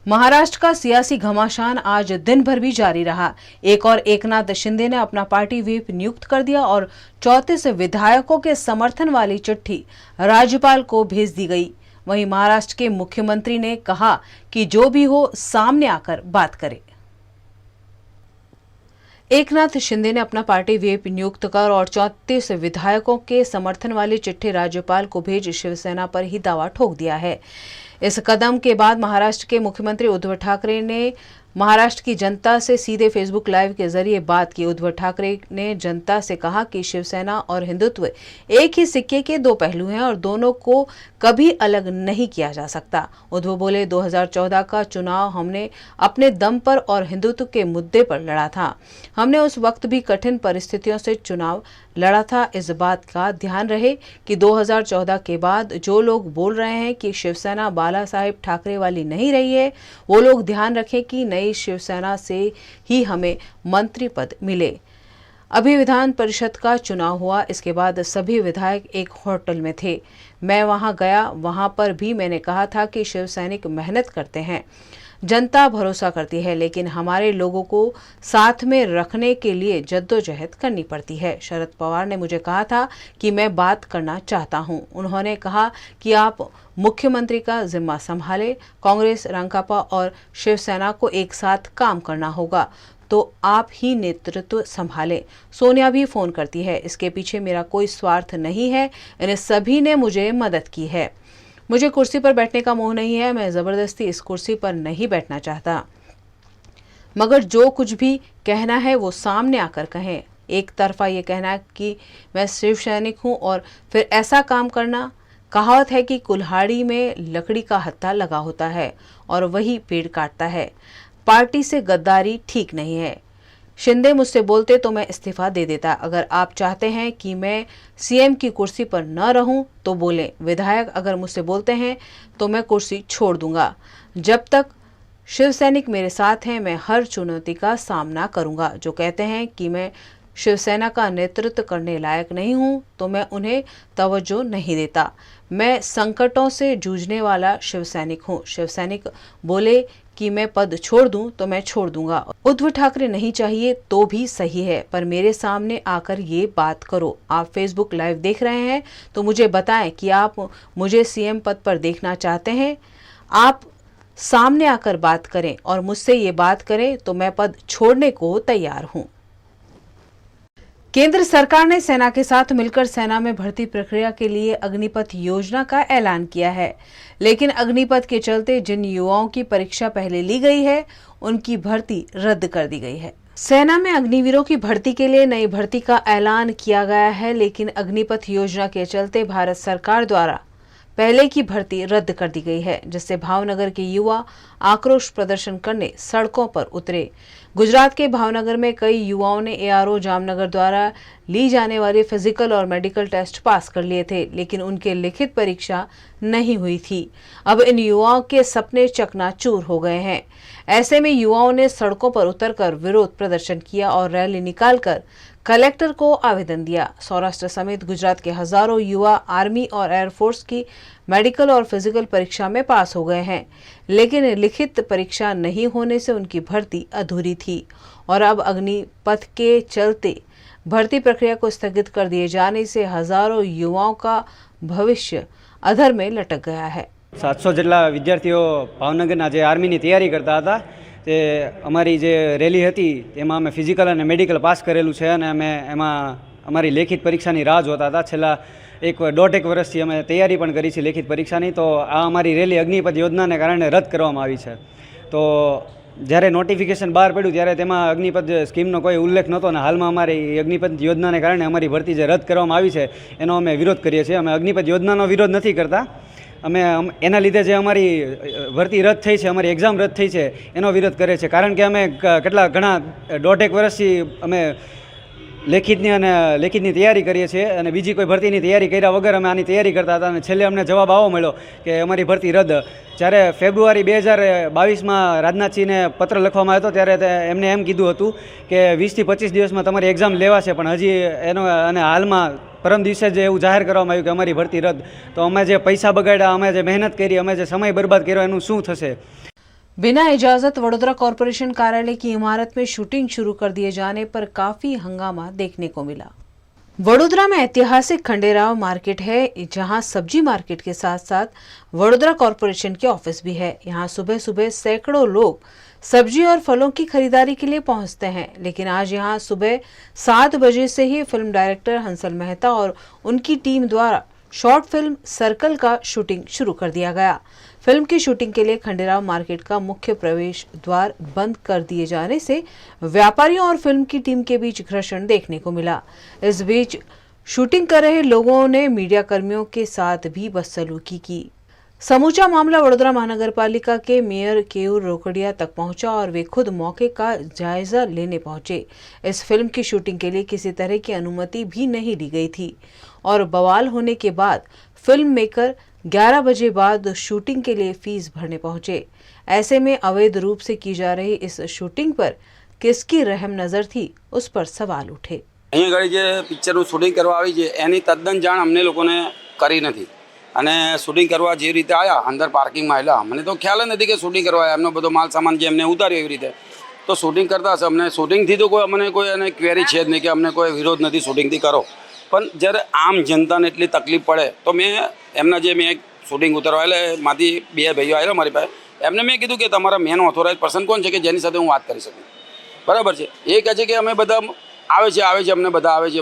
महाराष्ट्र का सियासी घमासान आज दिन भर भी जारी रहा। एक और एकनाथ शिंदे ने अपना पार्टी व्हिप नियुक्त कर दिया और 34 विधायकों के समर्थन वाली चिट्ठी राज्यपाल को भेज दी गई। वहीं महाराष्ट्र के मुख्यमंत्री ने कहा कि जो भी हो सामने आकर बात करे। एकनाथ शिंदे ने अपना पार्टी व्हिप नियुक्त कर और 34 विधायकों के समर्थन वाली चिट्ठी राज्यपाल को भेज शिवसेना पर ही दावा ठोक दिया है। इस कदम के बाद महाराष्ट्र के मुख्यमंत्री उद्धव ठाकरे ने महाराष्ट्र की जनता से सीधे फेसबुक लाइव के जरिए बात की। उद्धव ठाकरे ने जनता से कहा कि शिवसेना और हिंदुत्व एक ही सिक्के के दो पहलू हैं और दोनों को कभी अलग नहीं किया जा सकता। उद्धव बोले, 2014 का चुनाव हमने अपने दम पर और हिंदुत्व के मुद्दे पर लड़ा था। हमने उस वक्त भी कठिन परिस्थितियों से चुनाव लड़ा था। इस बात का ध्यान रहे कि 2014 के बाद जो लोग बोल रहे हैं कि शिवसेना बाला साहेब ठाकरे वाली नहीं रही है, वो लोग ध्यान रखें कि नई शिवसेना से ही हमें मंत्री पद मिले। अभी विधान परिषद का चुनाव हुआ, इसके बाद सभी विधायक एक होटल में थे। मैं वहां गया, वहां पर भी मैंने कहा था कि शिव सैनिक मेहनत करते हैं, जनता भरोसा करती है, लेकिन हमारे लोगों को साथ में रखने के लिए जद्दोजहद करनी पड़ती है। शरद पवार ने मुझे कहा था कि मैं बात करना चाहता हूं। उन्होंने कहा कि आप मुख्यमंत्री का जिम्मा संभाले, कांग्रेस, रांकापा और शिवसेना को एक साथ काम करना होगा, तो आप ही नेतृत्व संभाले। सोनिया भी फोन करती है, इसके पीछे मेरा कोई स्वार्थ नहीं है। इन्हें सभी ने मुझे मदद की है। मुझे कुर्सी पर बैठने का मोह नहीं है, मैं जबरदस्ती इस कुर्सी पर नहीं बैठना चाहता, मगर जो कुछ भी कहना है वो सामने आकर कहें। एक तरफा ये कहना कि मैं शिव सैनिक हूं और फिर ऐसा काम करना। कहावत है कि कुल्हाड़ी में लकड़ी का हत्था लगा होता है और वही पेड़ काटता है। पार्टी से गद्दारी ठीक नहीं है। शिंदे मुझसे बोलते तो मैं इस्तीफा दे देता। अगर आप चाहते हैं कि मैं सीएम की कुर्सी पर न रहूं तो बोलें। विधायक अगर मुझसे बोलते हैं तो मैं कुर्सी छोड़ दूंगा। जब तक शिव सैनिक मेरे साथ हैं, मैं हर चुनौती का सामना करूंगा। जो कहते हैं कि मैं शिवसेना का नेतृत्व करने लायक नहीं हूं, तो मैं उन्हें तवज्जो नहीं देता। मैं संकटों से जूझने वाला शिव सैनिक हूं। शिव सैनिक बोले कि मैं पद छोड़ दूं तो मैं छोड़ दूंगा। उद्धव ठाकरे नहीं चाहिए तो भी सही है, पर मेरे सामने आकर ये बात करो। आप फेसबुक लाइव देख रहे हैं तो मुझे बताएं कि आप मुझे सीएम पद पर देखना चाहते हैं। आप सामने आकर बात करें और मुझसे ये बात करें तो मैं पद छोड़ने को तैयार हूं। केंद्र सरकार ने सेना के साथ मिलकर सेना में भर्ती प्रक्रिया के लिए अग्निपथ योजना का ऐलान किया है, लेकिन अग्निपथ के चलते जिन युवाओं की परीक्षा पहले ली गई है, उनकी भर्ती रद्द कर दी गई है। सेना में अग्निवीरों की भर्ती के लिए नई भर्ती का ऐलान किया गया है, लेकिन अग्निपथ योजना के चलते भारत सरकार द्वारा पहले की भर्ती रद्द कर दी गई है, जिससे भावनगर के युवा आक्रोश प्रदर्शन करने सड़कों पर उतरे। गुजरात के भावनगर में कई युवाओं ने एआरओ जामनगर द्वारा ली जाने वाली फिजिकल और मेडिकल टेस्ट पास कर लिए थे, लेकिन उनके लिखित परीक्षा नहीं हुई थी। अब इन युवाओं के सपने चकनाचूर हो गए हैं। ऐसे में युवाओं ने सड़कों पर उतरकर विरोध प्रदर्शन किया और रैली निकालकर कलेक्टर को आवेदन दिया। सौराष्ट्र समेत गुजरात के हजारों युवा आर्मी और एयरफोर्स की मेडिकल और फिजिकल परीक्षा में पास हो गए हैं, लेकिन लिखित परीक्षा नहीं होने से उनकी भर्ती अधूरी थी और अब अग्निपथ के चलते भर्ती प्रक्रिया को स्थगित कर दिए जाने से हजारों युवाओं का भविष्य अधर में लटक गया है। 700 જેટલા વિદ્યાર્થીઓ ભાવનગરના જે આર્મીની તૈયારી કરતા હતા, તે અમારી જે રેલી હતી તેમાં અમે ફિઝિકલ અને મેડિકલ પાસ કરેલું છે અને અમે એમાં અમારી લેખિત પરીક્ષાની રાહ જોતા હતા। છેલ્લા દોઢેક વર્ષથી અમે તૈયારી પણ કરી છે લેખિત પરીક્ષાની, તો આ અમારી રેલી અગ્નિપથ યોજનાને કારણે રદ કરવામાં આવી છે। તો જ્યારે નોટિફિકેશન બહાર પડ્યું ત્યારે તેમાં અગ્નિપથ સ્કીમનો કોઈ ઉલ્લેખ નહોતો અને હાલમાં અમારી અગ્નિપથ યોજનાને કારણે અમારી ભરતી જે રદ કરવામાં આવી છે એનો અમે વિરોધ કરીએ છીએ। અમે અગ્નિપથ યોજનાનો વિરોધ નથી કરતા, અમે એના લીધે જે અમારી ભરતી રદ થઈ છે, અમારી એક્ઝામ રદ થઈ છે એનો વિરોધ કરે છે। કારણ કે અમે ઘણા દોઢેક વર્ષથી અમે લેખિતની તૈયારી કરીએ છીએ અને બીજી કોઈ ભરતીની તૈયારી કર્યા વગર અમે આની તૈયારી કરતા હતા અને છેલ્લે અમને જવાબ આવો મળ્યો કે અમારી ભરતી રદ। જ્યારે ફેબ્રુઆરી 2022માં રાજનાથસિંહને પત્ર લખવામાં આવ્યો ત્યારે એમને એમ કીધું હતું કે 20 થી 25 દિવસમાં તમારી એક્ઝામ લેવાશે, પણ હજી એનો અને હાલમાં પરમ દિવસે જે એવું જાહેર કરવામાં આવ્યું કે અમારી ભરતી રદ, તો અમે જે પૈસા બગાડ્યા, અમે જે મહેનત કરી, અમે જે સમય બરબાદ કર્યો, એનું શું થશે? बिना इजाजत वडोदरा कॉरपोरेशन कार्यालय की इमारत में शूटिंग शुरू कर दिए जाने पर काफी हंगामा देखने को मिला। वडोदरा में ऐतिहासिक खंडेराव मार्केट है, जहां सब्जी मार्केट के साथ साथ वडोदरा कॉरपोरेशन के ऑफिस भी है। यहां सुबह सुबह सैकड़ों लोग सब्जी और फलों की खरीदारी के लिए पहुंचते हैं, लेकिन आज यहां सुबह 7 बजे से ही फिल्म डायरेक्टर हंसल मेहता और उनकी टीम द्वारा शॉर्ट फिल्म सर्कल का शूटिंग शुरू कर दिया गया। फिल्म की शूटिंग के लिए खंडेराव मार्केट का मुख्य प्रवेश द्वार बंद कर दिए जाने से व्यापारियों और फिल्म की टीम के बीच घर्षण देखने को मिला। इस बीच शूटिंग कर रहे लोगों ने मीडिया कर्मियों के साथ भी बदसलूकी की। समूचा मामला वडोदरा महानगर पालिका के मेयर केयूर रोकड़िया तक पहुंचा और वे खुद मौके का जायजा लेने पहुंचे। इस फिल्म की शूटिंग के लिए किसी तरह की अनुमति भी नहीं ली गई थी और बवाल होने के बाद फिल्म मेकर 11 बजे बाद शूटिंग के लिए फीस भरने पहुंचे। ऐसे में अवैध रूप से की जा रही इस शूटिंग पर किसकी रहम नजर थी, उस पर सवाल उठे। અહીં આગળ જે પિક્ચરનું શૂટિંગ કરવા આવી છે એની તદ્દન જાણ અમને લોકોને કરી નથી અને શૂટિંગ કરવા જે રીતે આવ્યા અંદર પાર્કિંગમાં આવેલા મને તો ખ્યાલ જ નથી કે શૂટિંગ કરવા આવ્યા એમનો બધો માલ સામાન જે એમને ઉતાર્યો એવી રીતે તો શૂટિંગ કરતા હશે અમને શૂટિંગથી તો કોઈ અમને કોઈ એને ક્વેરી છે જ નહીં કે અમને કોઈ વિરોધ નથી શૂટિંગથી કરો પણ જ્યારે આમ જનતાને એટલી તકલીફ પડે તો મેં એમના જે મેં એક શૂટિંગ ઉતારવા એટલે માથી બે ભાઈઓ આવેલા મારી પાસે એમને મેં કીધું કે તમારા મેન ઓથોરાઇઝ પર્સન કોણ છે કે જેની સાથે હું વાત કરી શકું બરાબર છે એ કહે છે કે અમે બધા આવે છે અમને બધા આવે છે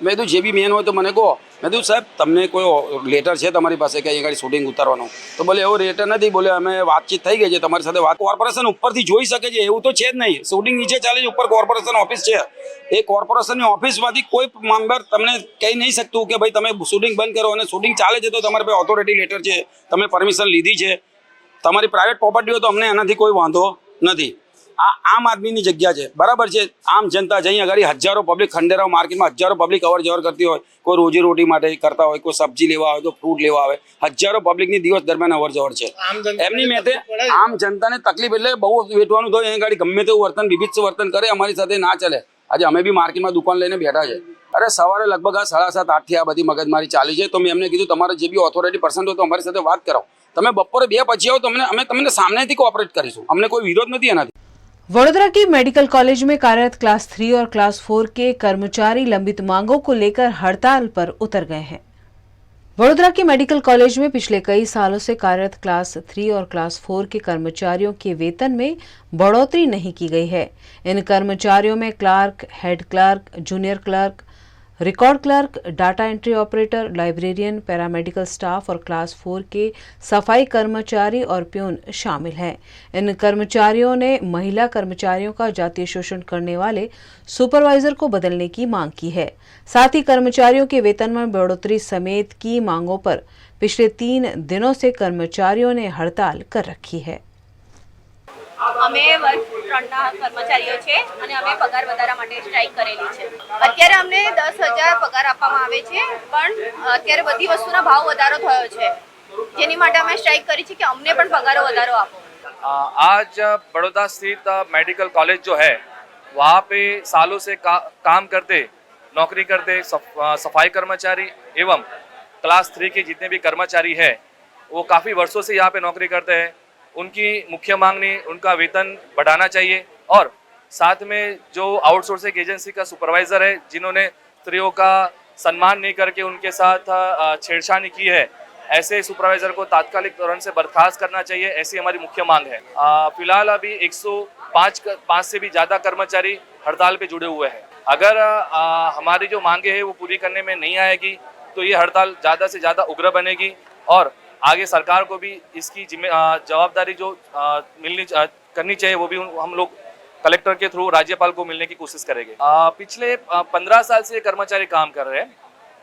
મેં કીધું જે બી મેન હોય તો મને કહો મેં કીધું સાહેબ તમને કોઈ લેટર છે તમારી પાસે કે અહીં આગળ શૂટિંગ ઉતારવાનો તો બોલે એવો લેટર નથી બોલે અમે વાતચીત થઈ ગઈ છે તમારી સાથે વાત કોર્પોરેશન ઉપરથી જોઈ શકે છે એવું તો છે જ નહીં શૂટિંગ નીચે ચાલે છે ઉપર કોર્પોરેશન ઓફિસ છે એ કોર્પોરેશનની ઓફિસમાંથી કોઈ મેમ્બર તમને કહી નહીં શકતું કે ભાઈ તમે શૂટિંગ બંધ કરો અને શૂટિંગ ચાલે છે તો તમારી પાસે ઓથોરિટી લેટર છે તમે પરમિશન લીધી છે તમારી પ્રાઇવેટ પ્રોપર્ટી હોય તો અમને એનાથી કોઈ વાંધો નથી આ આમ આદમીની જગ્યા છે બરાબર છે આમ જનતા જઈ આગળ હજારો પબ્લિક ખંડેરાવ માર્કેટમાં હજારો પબ્લિક અવર જવર કરતી હોય કોઈ રોજી રોટી માટે કરતા હોય કોઈ સબ્જી લેવા આવે તો ફ્રૂટ લેવા આવે હજારો પબ્લિકની દિવસ દરમિયાન અવર જવર છે એમની મેતે આમ જનતાને તકલીફ એટલે બહુ વેઠવાનું તો અહીં આગળ ગમે તેવું વર્તન વિભિત્સ વર્તન કરે અમારી સાથે ના ચાલે આજે અમે બી માર્કેટમાં દુકાન લઈને બેઠા છે અરે સવારે લગભગ આ 7:30 8થી આ બધી મગજમારી ચાલી છે તો મેં એમને કીધું તમારે જે બી ઓથોરિટી પર્સન હોય તો અમારી સાથે વાત કરાવો તમે બપોરે 2 પછી આવો તો અમે તમને સામેથી કોઓપરેટ કરીશું અમને કોઈ વિરોધ નથી એનાથી। वडोदरा की मेडिकल कॉलेज में कार्यरत क्लास 3 और क्लास 4 के कर्मचारी लंबित मांगों को लेकर हड़ताल पर उतर गए हैं। वडोदरा के मेडिकल कॉलेज में पिछले कई सालों से कार्यरत क्लास 3 और क्लास 4 के कर्मचारियों के वेतन में बढ़ोतरी नहीं की गई है। इन कर्मचारियों में clerk, head clerk, junior clerk, record clerk, data entry operator, librarian, paramedical staff और क्लास 4 के सफाई कर्मचारी और प्यून शामिल हैं। इन कर्मचारियों ने महिला कर्मचारियों का जातीय शोषण करने वाले सुपरवाइजर को बदलने की मांग की है। साथ ही कर्मचारियों के वेतन में बढ़ोतरी समेत की मांगों पर पिछले 3 दिनों से कर्मचारियों ने हड़ताल कर रखी है। અમે વર્ગ 3ના કર્મચારીઓ છે અને અમે પગાર વધારા માટે સ્ટ્રાઇક કરેલી છે। અત્યારે અમને 10,000 પગાર આપવામાં આવે છે પણ અત્યારે બધી વસ્તુના ભાવ વધારો થયો છે જેની માટે અમે સ્ટ્રાઇક કરી છે કે અમને પણ પગારો વધારો આપો। आज बड़ौदा स्थित मेडिकल कॉलेज जो है वहाँ पे सालों से काम करते नौकरी करते सफाई कर्मचारी एवं क्लास 3 के जितने भी कर्मचारी हैं वो काफ़ी वर्षों से यहाँ पे नौकरी करते हैं। उनकी मुख्य मांगनी उनका वेतन बढ़ाना चाहिए और साथ में जो आउटसोर्सिंग एजेंसी का सुपरवाइज़र है जिन्होंने स्त्रियों का सम्मान नहीं करके उनके साथ छेड़छाड़ी की है ऐसे सुपरवाइज़र को तात्कालिक तौर से बर्खास्त करना चाहिए, ऐसी हमारी मुख्य मांग है। फिलहाल अभी 105 से भी ज़्यादा कर्मचारी हड़ताल पे जुड़े हुए हैं। अगर हमारी जो मांगे हैं वो पूरी करने में नहीं आएगी तो ये हड़ताल ज़्यादा से ज़्यादा उग्र बनेगी और आगे सरकार को भी इसकी जवाबदारी जो करनी चाहिए वो भी हम लोग कलेक्टर के थ्रू राज्यपाल को मिलने की कोशिश करेंगे। पिछले 15 साल से कर्मचारी काम कर रहे हैं।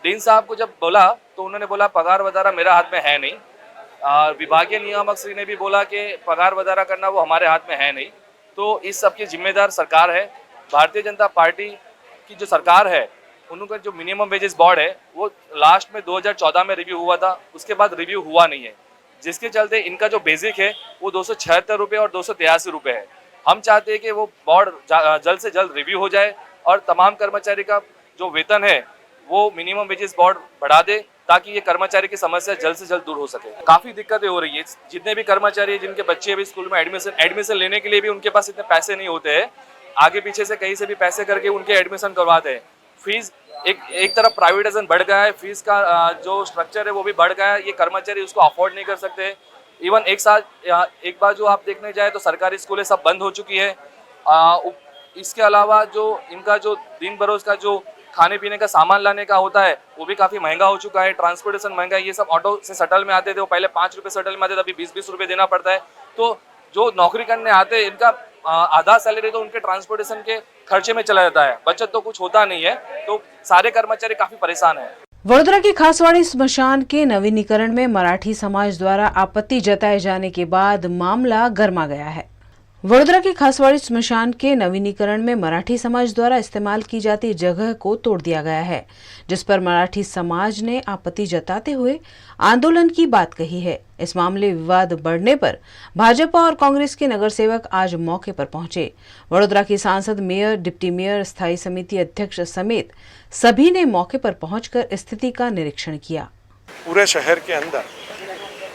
डीन साहब को जब बोला तो उन्होंने बोला पगार वधारा मेरा हाथ में है नहीं। विभागीय नियामक श्री ने भी बोला कि पगार वधारा करना वो हमारे हाथ में है नहीं। तो इस सब की जिम्मेदार सरकार है। भारतीय जनता पार्टी की जो सरकार है उनका जो मिनिमम वेजेस बोर्ड है वो लास्ट में 2014 में रिव्यू हुआ था, उसके बाद रिव्यू हुआ नहीं है, जिसके चलते इनका जो बेसिक है वो 276 रुपये और 283 रुपये है। हम चाहते हैं कि वो बोर्ड जल्द से जल्द रिव्यू हो जाए और तमाम कर्मचारी का जो वेतन है वो मिनिमम वेजेस बोर्ड बढ़ा दे ताकि ये कर्मचारी की समस्या जल्द से जल्द दूर हो सके। काफ़ी दिक्कतें हो रही है, जितने भी कर्मचारी हैं जिनके बच्चे अभी स्कूल में एडमिशन लेने के लिए भी उनके पास इतने पैसे नहीं होते हैं, आगे पीछे से कहीं से भी पैसे करके उनके एडमिशन करवाते हैं। फीस एक तरफ प्राइवेटाइजेशन बढ़ गया है, फीस का जो स्ट्रक्चर है वो भी बढ़ गया है, ये कर्मचारी उसको अफोर्ड नहीं कर सकते। इवन एक बार जो आप देखने जाए तो सरकारी स्कूलें सब बंद हो चुकी है। इसके अलावा जो इनका जो दिन बरोज का जो खाने पीने का सामान लाने का होता है वो भी काफ़ी महंगा हो चुका है, ट्रांसपोर्टेशन महंगा है। ये सब ऑटो से शटल में आते थे, वो पहले 5 रुपये शटल में आते थे, अभी 20-20 रुपये देना पड़ता है। तो जो नौकरी करने आते हैं इनका आधा सैलरी तो उनके ट्रांसपोर्टेशन के खर्चे में चला जाता है, बचत तो कुछ होता नहीं है। तो सारे कर्मचारी काफ़ी परेशान हैं। वडोदरा की खासवाड़ी स्मशान के नवीनीकरण में मराठी समाज द्वारा आपत्ति जताए जाने के बाद मामला गर्मा गया है। वडोदरा की खासवाड़ी स्मशान के नवीनीकरण में मराठी समाज द्वारा इस्तेमाल की जाती जगह को तोड़ दिया गया है, जिस पर मराठी समाज ने आपत्ति जताते हुए आंदोलन की बात कही है। इस मामले विवाद बढ़ने पर भाजपा और कांग्रेस के नगर सेवक आज मौके पर पहुंचे। वडोदरा की सांसद, मेयर, डिप्टी मेयर, स्थायी समिति अध्यक्ष समेत सभी ने मौके पर पहुंचकर स्थिति का निरीक्षण किया। पूरे शहर के अंदर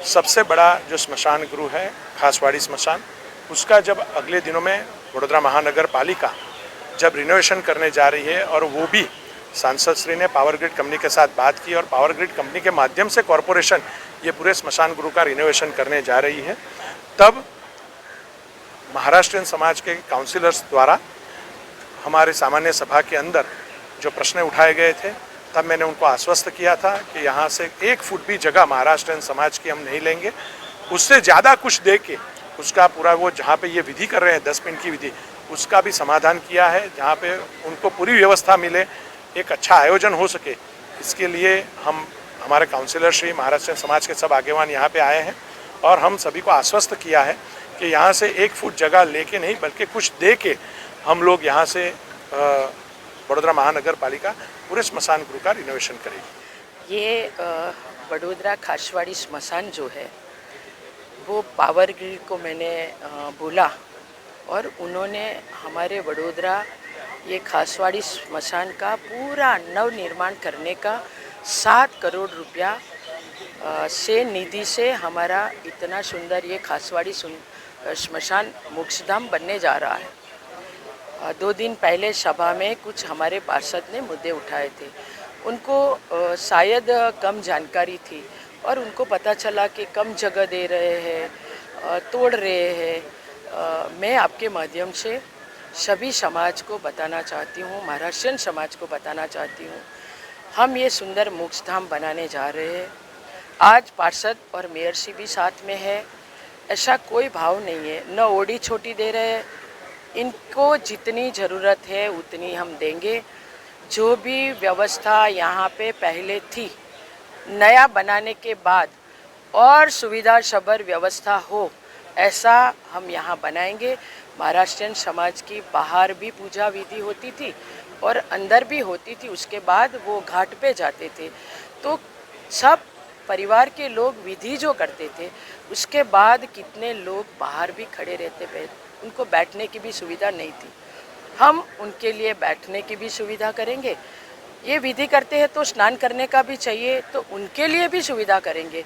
सबसे बड़ा जो स्मशान गृह है खासवाड़ी स्मशान, उसका जब अगले दिनों में वडोदरा महानगर पालिका जब रिनोवेशन करने जा रही है और वो भी सांसद श्री ने पावर ग्रिड कंपनी के साथ बात की और पावर ग्रिड कंपनी के माध्यम से कॉरपोरेशन ये पूरे स्मशान गृह का रिनोवेशन करने जा रही है, तब महाराष्ट्रीयन समाज के काउंसिलर्स द्वारा हमारे सामान्य सभा के अंदर जो प्रश्न उठाए गए थे, तब मैंने उनको आश्वस्त किया था कि यहाँ से 1 फुट भी जगह महाराष्ट्रीयन समाज की हम नहीं लेंगे। उससे ज़्यादा कुछ दे के उसका पूरा वो जहाँ पे ये विधि कर रहे हैं 10 मिनट की विधि, उसका भी समाधान किया है, जहाँ पे उनको पूरी व्यवस्था मिले, एक अच्छा आयोजन हो सके। इसके लिए हम हमारे काउंसिलर श्री महाराष्ट्र समाज के सब आगेवान यहाँ पे आए हैं और हम सभी को आश्वस्त किया है कि यहाँ से 1 फुट जगह लेके नहीं बल्कि कुछ दे के हम लोग यहाँ से वडोदरा महानगर पालिका पूरे स्मशान गृह का रिनोवेशन करेगी। ये वडोदरा खासवाड़ी स्मशान जो है वो पावर ग्रिड को मैंने बोला और उन्होंने हमारे वडोदरा ये खासवाड़ी स्मशान का पूरा नवनिर्माण करने का 7 करोड़ रुपया से निधि से हमारा इतना सुंदर ये खासवाड़ी स्मशान मोक्षधाम बनने जा रहा है। 2 दिन पहले सभा में कुछ हमारे पार्षद ने मुद्दे उठाए थे, उनको शायद कम जानकारी थी और उनको पता चला कि कम जगह दे रहे हैं, तोड़ रहे हैं। मैं आपके माध्यम से सभी समाज को बताना चाहती हूँ, महाराष्ट्रियन समाज को बताना चाहती हूँ, हम ये सुंदर मोक्षधाम बनाने जा रहे हैं। आज पार्षद और मेयर सी भी साथ में है, ऐसा कोई भाव नहीं है, न ओडी छोटी दे रहे हैं, इनको जितनी ज़रूरत है उतनी हम देंगे। जो भी व्यवस्था यहाँ पे पहले थी, नया बनाने के बाद और सुविधा सभर व्यवस्था हो, ऐसा हम यहाँ बनाएंगे। महाराष्ट्रियन समाज की बाहर भी पूजा विधि होती थी और अंदर भी होती थी, उसके बाद वो घाट पे जाते थे, तो सब परिवार के लोग विधि जो करते थे, उसके बाद कितने लोग बाहर भी खड़े रहते थे, उनको बैठने की भी सुविधा नहीं थी। हम उनके लिए बैठने की भी सुविधा करेंगे। ये विधि करते हैं तो स्नान करने का भी चाहिए, तो उनके लिए भी सुविधा करेंगे।